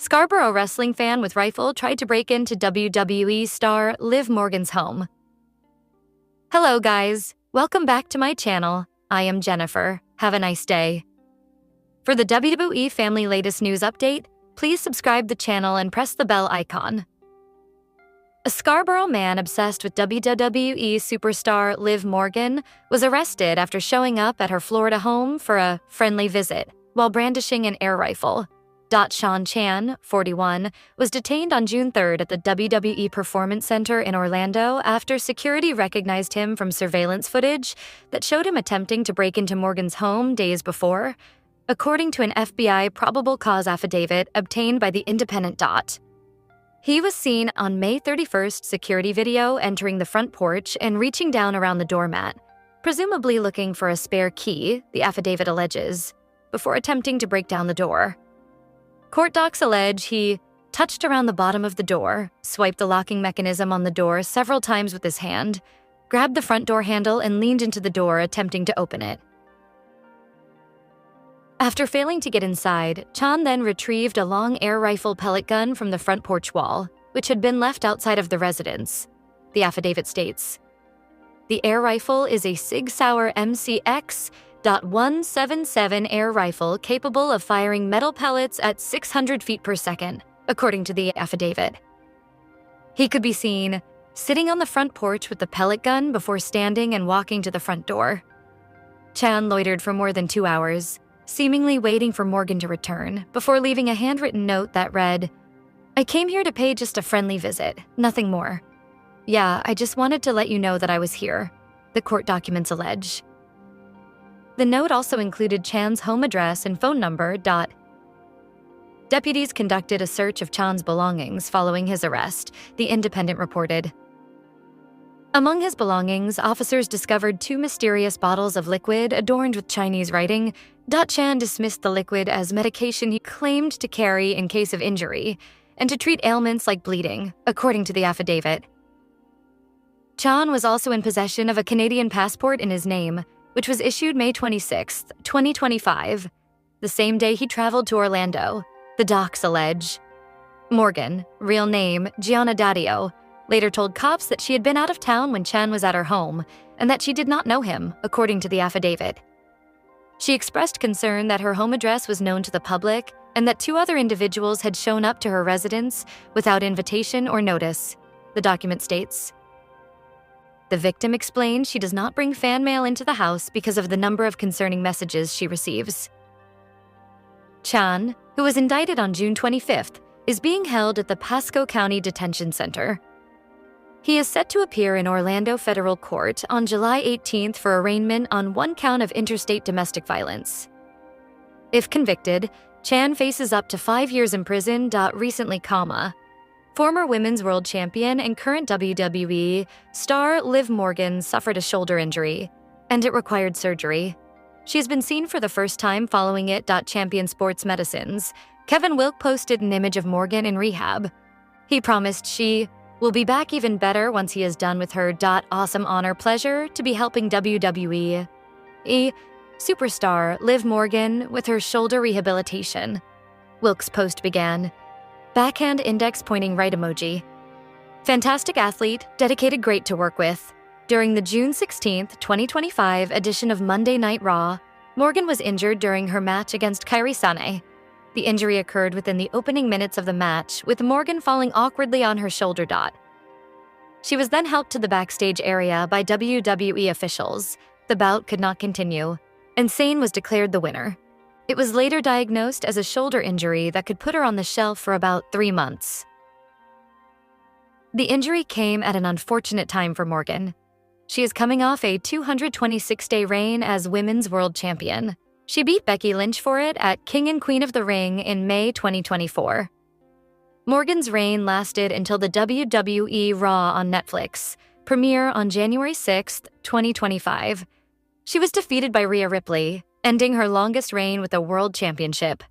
Scarborough wrestling fan with rifle tried to break into WWE star Liv Morgan's home. Hello guys, welcome back to my channel. I am Jennifer. Have a nice day. For the WWE family latest news update, please subscribe the channel and press the bell icon. A Scarborough man obsessed with WWE superstar Liv Morgan was arrested after showing up at her Florida home for a friendly visit while brandishing an air rifle. Sean Chan, 41, was detained on June 3rd at the WWE Performance Center in Orlando after security recognized him from surveillance footage that showed him attempting to break into Morgan's home days before, according to an FBI probable cause affidavit obtained by the Independent. He was seen on May 31st security video entering the front porch and reaching down around the doormat, presumably looking for a spare key, the affidavit alleges, before attempting to break down the door. Court docs allege he touched around the bottom of the door, swiped the locking mechanism on the door several times with his hand, grabbed the front door handle and leaned into the door attempting to open it. After failing to get inside, Chan then retrieved a long air rifle pellet gun from the front porch wall, which had been left outside of the residence, the affidavit states. The air rifle is a Sig Sauer MCX.177 air rifle capable of firing metal pellets at 600 feet per second, according to the affidavit. He could be seen sitting on the front porch with the pellet gun before standing and walking to the front door. Chan loitered for more than 2 hours, seemingly waiting for Morgan to return, before leaving a handwritten note that read, "I came here to pay just a friendly visit, nothing more. Yeah, I just wanted to let you know that I was here," the court documents allege. The note also included Chan's home address and phone number. Deputies conducted a search of Chan's belongings following his arrest, the Independent reported. Among his belongings, officers discovered 2 mysterious bottles of liquid adorned with Chinese writing. Chan dismissed the liquid as medication he claimed to carry in case of injury and to treat ailments like bleeding, according to the affidavit. Chan was also in possession of a Canadian passport in his name, which was issued May 26, 2025, the same day he traveled to Orlando, the docs allege. Morgan, real name Gianna Daddio, later told cops that she had been out of town when Chan was at her home and that she did not know him, according to the affidavit. She expressed concern that her home address was known to the public and that 2 other individuals had shown up to her residence without invitation or notice, the document states. The victim explained she does not bring fan mail into the house because of the number of concerning messages she receives. Chan, who was indicted on June 25th, is being held at the Pasco County Detention Center. He is set to appear in Orlando Federal Court on July 18th for arraignment on 1 count of interstate domestic violence. If convicted, Chan faces up to 5 years in prison. Recently, former women's world champion and current WWE star Liv Morgan suffered a shoulder injury, and it required surgery. She has been seen for the first time following it. Champion Sports Medicine's Kevin Wilk posted an image of Morgan in rehab. He promised she will be back even better once he is done with her. Awesome honor pleasure to be helping WWE superstar Liv Morgan with her shoulder rehabilitation. Wilk's post began, backhand index pointing right emoji. Fantastic athlete, dedicated, great to work with. During the June 16, 2025 edition of Monday Night Raw, Morgan was injured during her match against Kairi Sane. The injury occurred within the opening minutes of the match, with Morgan falling awkwardly on her shoulder. She was then helped to the backstage area by WWE officials. The bout could not continue, and Sane was declared the winner. It was later diagnosed as a shoulder injury that could put her on the shelf for about 3 months. The injury came at an unfortunate time for Morgan. She is coming off a 226-day reign as Women's World Champion. She beat Becky Lynch for it at King and Queen of the Ring in May 2024. Morgan's reign lasted until the WWE Raw on Netflix premiere on January 6, 2025. She was defeated by Rhea Ripley, ending her longest reign with a world championship.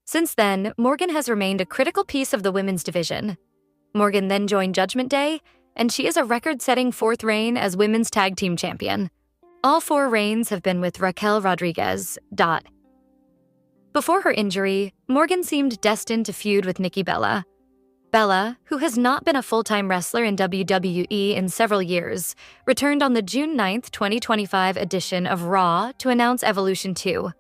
Since then, Morgan has remained a critical piece of the women's division. Morgan then joined Judgment Day, and she is a record-setting 4th reign as women's tag team champion. All 4 reigns have been with Raquel Rodriguez. Before her injury, Morgan seemed destined to feud with Nikki Bella. Bella, who has not been a full-time wrestler in WWE in several years, returned on the June 9, 2025 edition of Raw to announce Evolution 2.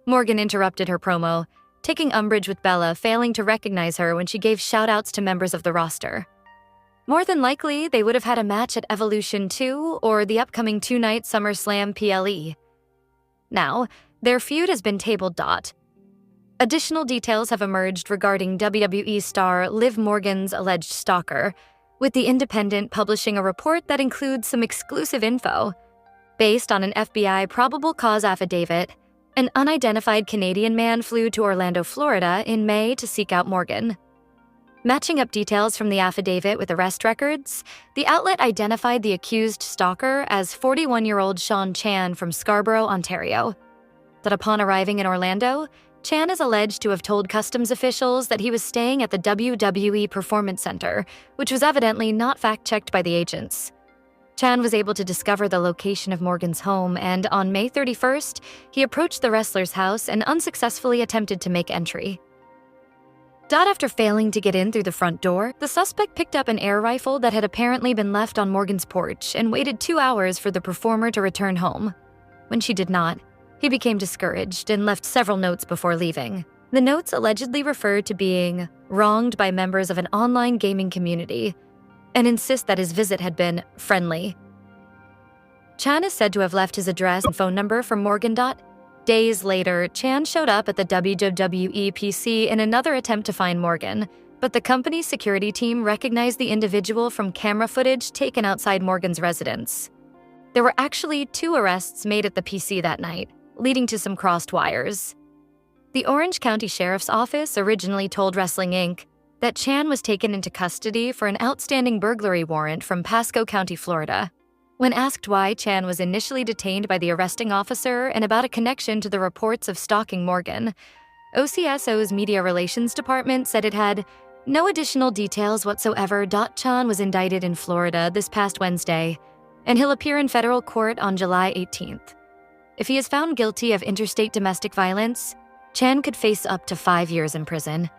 Morgan interrupted her promo, taking umbrage with Bella failing to recognize her when she gave shout-outs to members of the roster. More than likely, they would have had a match at Evolution 2 or the upcoming two-night SummerSlam PLE. Now, their feud has been tabled. Additional details have emerged regarding WWE star Liv Morgan's alleged stalker, with The Independent publishing a report that includes some exclusive info. Based on an FBI probable cause affidavit, an unidentified Canadian man flew to Orlando, Florida in May to seek out Morgan. Matching up details from the affidavit with arrest records, the outlet identified the accused stalker as 41-year-old Sean Chan from Scarborough, Ontario. That upon arriving in Orlando, Chan is alleged to have told customs officials that he was staying at the WWE Performance Center, which was evidently not fact-checked by the agents. Chan was able to discover the location of Morgan's home, and on May 31st, he approached the wrestler's house and unsuccessfully attempted to make entry. After failing to get in through the front door, the suspect picked up an air rifle that had apparently been left on Morgan's porch and waited 2 hours for the performer to return home. When she did not, he became discouraged and left several notes before leaving. The notes allegedly referred to being wronged by members of an online gaming community and insist that his visit had been friendly. Chan is said to have left his address and phone number for Morgan. Days later, Chan showed up at the WWE PC in another attempt to find Morgan, but the company's security team recognized the individual from camera footage taken outside Morgan's residence. There were actually 2 arrests made at the PC that night, leading to some crossed wires. The Orange County Sheriff's Office originally told Wrestling Inc. that Chan was taken into custody for an outstanding burglary warrant from Pasco County, Florida. When asked why Chan was initially detained by the arresting officer and about a connection to the reports of stalking Morgan, OCSO's Media Relations Department said it had no additional details whatsoever. Chan was indicted in Florida this past Wednesday, and he'll appear in federal court on July 18th. If he is found guilty of interstate domestic violence, Chan could face up to 5 years in prison.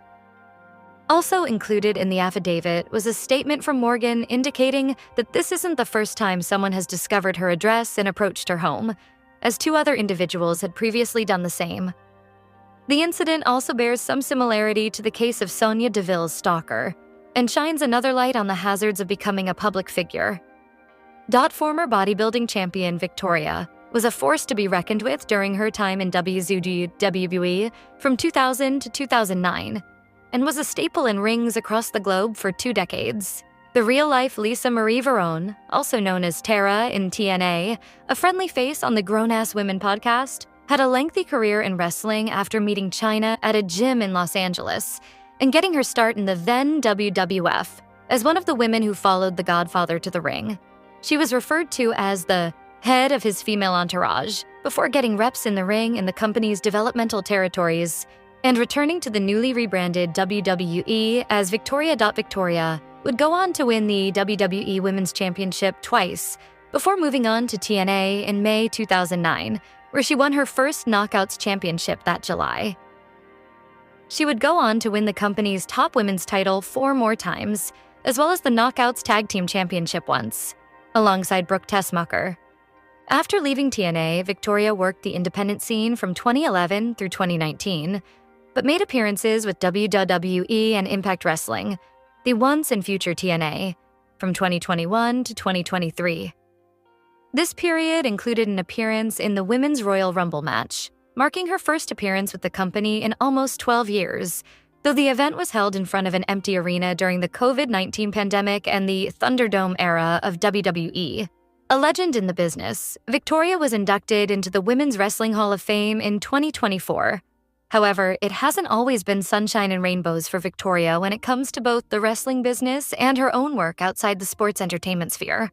Also included in the affidavit was a statement from Morgan indicating that this isn't the first time someone has discovered her address and approached her home, as 2 other individuals had previously done the same. The incident also bears some similarity to the case of Sonia Deville's stalker, and shines another light on the hazards of becoming a public figure. Former bodybuilding champion Victoria was a force to be reckoned with during her time in WWE from 2000 to 2009, and was a staple in rings across the globe for 2 decades. The real-life Lisa Marie Verone, also known as Tara in TNA, a friendly face on the Grown Ass Women podcast, had a lengthy career in wrestling after meeting Chyna at a gym in Los Angeles and getting her start in the then WWF as one of the women who followed the Godfather to the ring. She was referred to as the head of his female entourage before getting reps in the ring in the company's developmental territories and returning to the newly rebranded WWE as Victoria. Victoria would go on to win the WWE Women's Championship twice before moving on to TNA in May 2009, where she won her first Knockouts Championship that July. She would go on to win the company's top women's title 4 more times, as well as the Knockouts Tag Team Championship once, alongside Brooke Tessmacher. After leaving TNA, Victoria worked the independent scene from 2011 through 2019, but made appearances with WWE and Impact Wrestling, the once and future TNA, from 2021 to 2023. This period included an appearance in the Women's Royal Rumble match, marking her first appearance with the company in almost 12 years, though the event was held in front of an empty arena during the COVID-19 pandemic and the Thunderdome era of WWE. A legend in the business, Victoria was inducted into the Women's Wrestling Hall of Fame in 2024. However, it hasn't always been sunshine and rainbows for Victoria when it comes to both the wrestling business and her own work outside the sports entertainment sphere.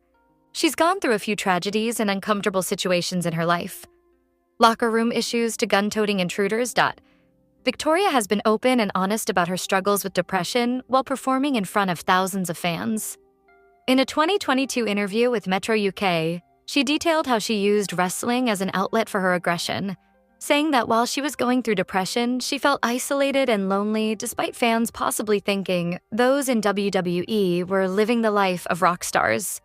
She's gone through a few tragedies and uncomfortable situations in her life. Locker room issues to gun-toting intruders. Victoria has been open and honest about her struggles with depression while performing in front of thousands of fans. In a 2022 interview with Metro UK, she detailed how she used wrestling as an outlet for her aggression, saying that while she was going through depression, she felt isolated and lonely despite fans possibly thinking those in WWE were living the life of rock stars.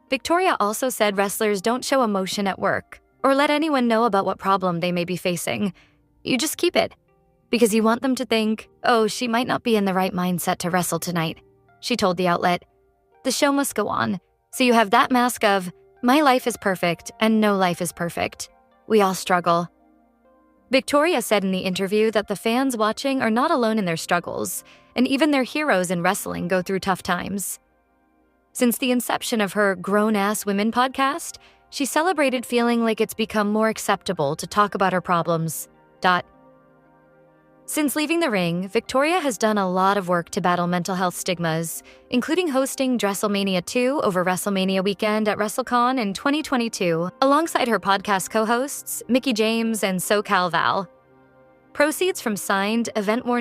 Victoria also said wrestlers don't show emotion at work or let anyone know about what problem they may be facing. You just keep it, because you want them to think, oh, she might not be in the right mindset to wrestle tonight, she told the outlet. The show must go on, so you have that mask of, my life is perfect and no life is perfect. We all struggle. Victoria said in the interview that the fans watching are not alone in their struggles, and even their heroes in wrestling go through tough times. Since the inception of her Grown-Ass Women podcast, she celebrated feeling like it's become more acceptable to talk about her problems. Since leaving the ring, Victoria has done a lot of work to battle mental health stigmas, including hosting WrestleMania 2 over WrestleMania weekend at WrestleCon in 2022, alongside her podcast co-hosts, Mickie James and SoCal Val. Proceeds from signed, event-worn